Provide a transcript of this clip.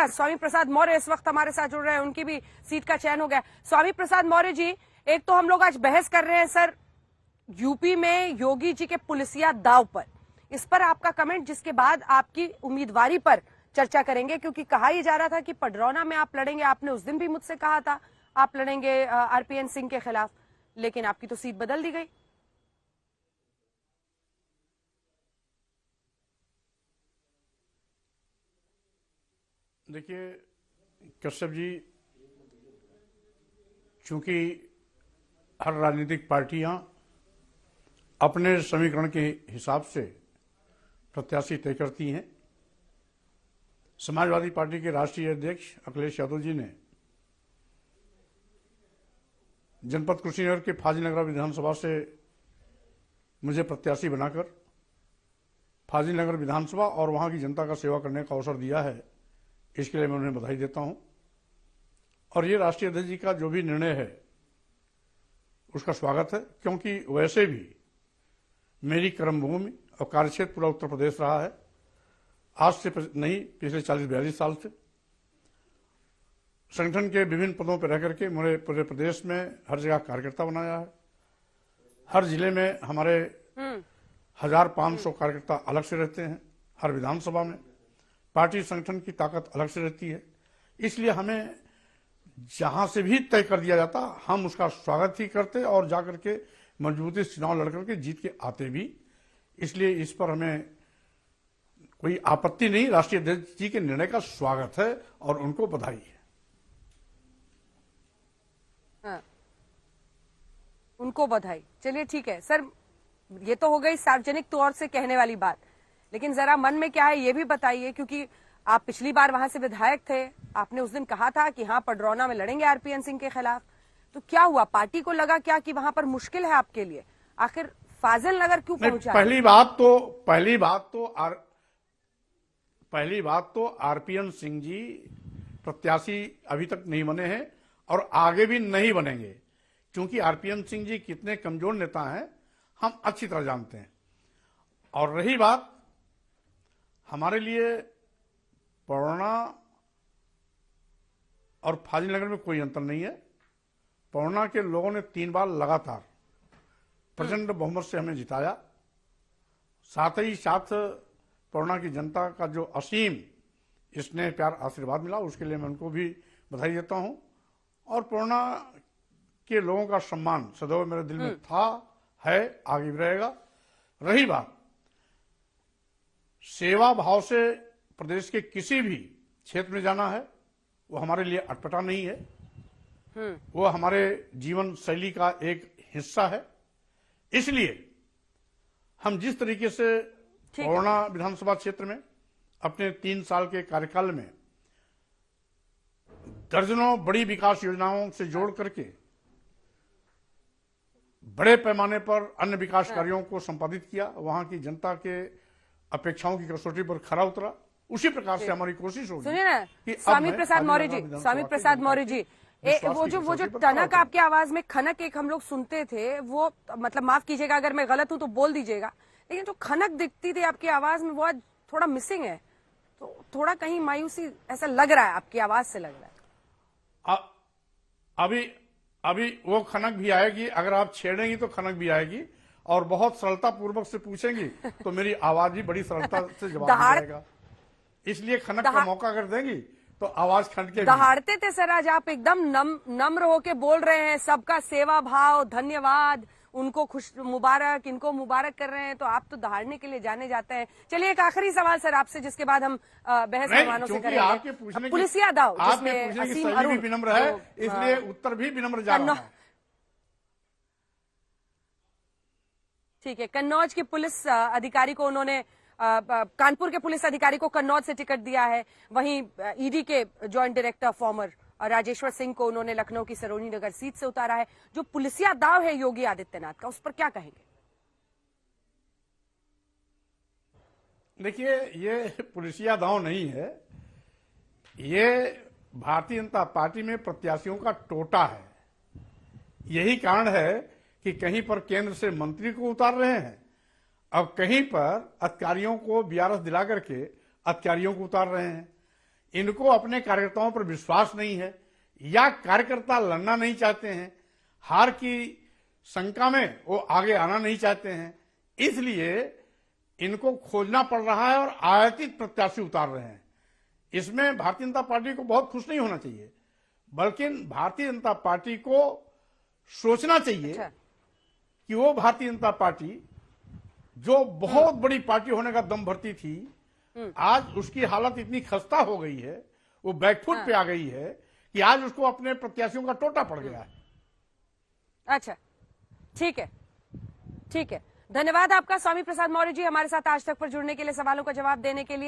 हाँ, स्वामी प्रसाद मौर्य इस वक्त हमारे साथ जुड़ रहे हैं, उनकी भी सीट का चयन हो गया। स्वामी प्रसाद मौर्य जी, एक तो हम लोग आज बहस कर रहे हैं सर यूपी में योगी जी के पुलिसिया दाव पर, इस पर आपका कमेंट, जिसके बाद आपकी उम्मीदवारी पर चर्चा करेंगे, क्योंकि कहा यह जा रहा था कि पडरौना में आप लड़ेंगे। आपने उस दिन भी मुझसे कहा था आप लड़ेंगे आरपीएन सिंह के खिलाफ, लेकिन आपकी तो सीट बदल दी गई। देखिए कश्यप जी, चूंकि हर राजनीतिक पार्टियां अपने समीकरण के हिसाब से प्रत्याशी तय करती हैं। समाजवादी पार्टी के राष्ट्रीय अध्यक्ष अखिलेश यादव जी ने जनपद कुशीनगर के फाजिलनगर विधानसभा से मुझे प्रत्याशी बनाकर फाजिलनगर विधानसभा और वहां की जनता का सेवा करने का अवसर दिया है। इसके लिए मैं उन्हें बधाई देता हूं। और ये राष्ट्रीय अध्यक्ष जी का जो भी निर्णय है उसका स्वागत है, क्योंकि वैसे भी मेरी कर्मभूमि और कार्यक्षेत्र पूरा उत्तर प्रदेश रहा है। आज से नहीं, पिछले 40-42 साल से संगठन के विभिन्न पदों पर रह करके मुझे पूरे प्रदेश में हर जगह कार्यकर्ता बनाया है। हर जिले में हमारे 1500 कार्यकर्ता अलग से रहते हैं। हर विधानसभा में पार्टी संगठन की ताकत अलग से रहती है। इसलिए हमें जहां से भी तय कर दिया जाता हम उसका स्वागत ही करते और जाकर के मजबूती से चुनाव लड़कर के जीत के आते भी। इसलिए इस पर हमें कोई आपत्ति नहीं। राष्ट्रीय अध्यक्ष जी के निर्णय का स्वागत है और उनको बधाई है। हाँ, उनको बधाई। चलिए ठीक है सर, ये तो हो गई सार्वजनिक तौर से कहने वाली बात, लेकिन जरा मन में क्या है ये भी बताइए, क्योंकि आप पिछली बार वहां से विधायक थे। आपने उस दिन कहा था कि हाँ पडरौना में लड़ेंगे आरपीएन सिंह के खिलाफ, तो क्या हुआ? पार्टी को लगा क्या कि वहां पर मुश्किल है आपके लिए? आखिर फाजिलनगर क्यों पहुंचा? पहली बात तो आरपीएन सिंह जी प्रत्याशी अभी तक नहीं बने हैं और आगे भी नहीं बनेंगे, क्योंकि आरपीएन सिंह जी कितने कमजोर नेता हैं हम अच्छी तरह जानते हैं। और रही बात, हमारे लिए पडरौना और फाजिलनगर में कोई अंतर नहीं है। पडरौना के लोगों ने 3 बार लगातार प्रचंड बहुमत से हमें जिताया। साथ ही साथ पडरौना की जनता का जो असीम स्नेह प्यार आशीर्वाद मिला, उसके लिए मैं उनको भी बधाई देता हूं। और पडरौना के लोगों का सम्मान सदैव मेरे दिल में था, है, आगे भी रहेगा। रही बात सेवा भाव से प्रदेश के किसी भी क्षेत्र में जाना है, वो हमारे लिए अटपटा नहीं है। वो हमारे जीवन शैली का एक हिस्सा है। इसलिए हम जिस तरीके से पडरौना विधानसभा क्षेत्र में अपने 3 साल के कार्यकाल में दर्जनों बड़ी विकास योजनाओं से जोड़ करके बड़े पैमाने पर अन्य विकास कार्यों को संपादित किया, वहां की जनता के अपेक्षाओं की कसौटी पर खरा उतरा, उसी प्रकार से हमारी कोशिश होगी। सुनिए ना स्वामी प्रसाद मौर्य जी, स्वामी प्रसाद मौर्य जी, वो जो टनक आपकी आवाज में खनक एक हम लोग सुनते थे, वो मतलब माफ कीजिएगा अगर मैं गलत हूं तो बोल दीजिएगा, लेकिन जो खनक दिखती थी आपकी आवाज में वो आज थोड़ा मिसिंग है। तो थोड़ा कहीं मायूसी ऐसा लग रहा है, आपकी आवाज से लग रहा है। अभी वो खनक भी आएगी, अगर आप छेड़ेंगी तो खनक भी आएगी, और बहुत सरलता पूर्वक से पूछेंगी तो मेरी आवाज भी बड़ी सरलता से जवाब जाएगा। इसलिए खनक का मौका अगर देंगी तो आवाज खनक के दहाड़ते थे सर। आज आप एकदम नम्र होके बोल रहे हैं, सबका सेवा भाव, धन्यवाद, उनको खुश मुबारक, इनको मुबारक कर रहे हैं, तो आप तो दहाड़ने के लिए जाने जाते हैं। चलिए एक आखिरी सवाल सर आपसे, जिसके बाद हम बहस मेहमानों से करेंगे। पुलिसिया दाव जिसमें असीम अरुण विनम्र है, इसलिए उत्तर भी विनम्र जा रहा है। ठीक है, कन्नौज के पुलिस अधिकारी को उन्होंने कानपुर के पुलिस अधिकारी को कन्नौज से टिकट दिया है। वहीं ईडी के joint director farmer Rajeshwar Singh को उन्होंने लखनऊ की सरोजनी नगर सीट से उतारा है। जो पुलिसिया दाव है योगी आदित्यनाथ का, उस पर क्या कहेंगे? देखिए, ये पुलिसिया दाव नहीं है, ये भारतीय जनता पार्टी में प्रत्याशियों का टोटा है। यही कारण है कि कहीं पर केंद्र से मंत्री को उतार रहे हैं और कहीं पर अधिकारियों को बीआरएस दिला करके अधिकारियों को उतार रहे हैं। इनको अपने कार्यकर्ताओं पर विश्वास नहीं है या कार्यकर्ता लड़ना नहीं चाहते हैं, हार की शंका में वो आगे आना नहीं चाहते हैं, इसलिए इनको खोजना पड़ रहा है और आयातित प्रत्याशी उतार रहे हैं। इसमें भारतीय जनता पार्टी को बहुत खुश नहीं होना चाहिए, बल्कि भारतीय जनता पार्टी को सोचना चाहिए कि वो भारतीय जनता पार्टी जो बहुत बड़ी पार्टी होने का दम भरती थी, आज उसकी हालत इतनी खस्ता हो गई है, वो बैकफुट पे आ गई है कि आज उसको अपने प्रत्याशियों का टोटा पड़ गया है। अच्छा, ठीक है, ठीक है। धन्यवाद आपका स्वामी प्रसाद मौर्य जी, हमारे साथ आज तक पर जुड़ने के लिए, सवालों का जवाब देने के लिए।